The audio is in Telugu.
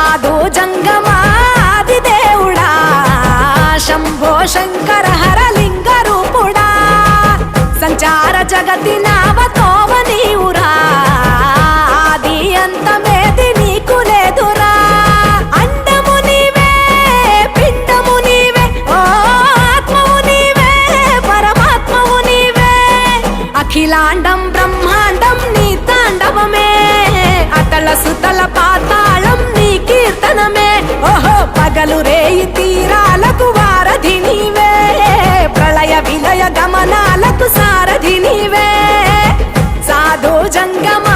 సాధు జంగమాది దేవుడా శంభో శంకర హరలింగ రూపుడా సంచార జగతి నావతోవ నీవురా ఆది అంతమేది నీకు లేదురా అండము నీవే పిండము నీవే ఓ ఆత్మవు నీవే పరమాత్మవు నీవే అఖిలాండం బ్రహ్మాండం నీ తాండవమే అతల సుతల పాతాళం నీ కీర్తనమే ఓహో పగలు రేయి తీరాలకు వారధి నీవే ప్రళయ విలయ గమనాలకు సారథి నీవే సాధు జంగమ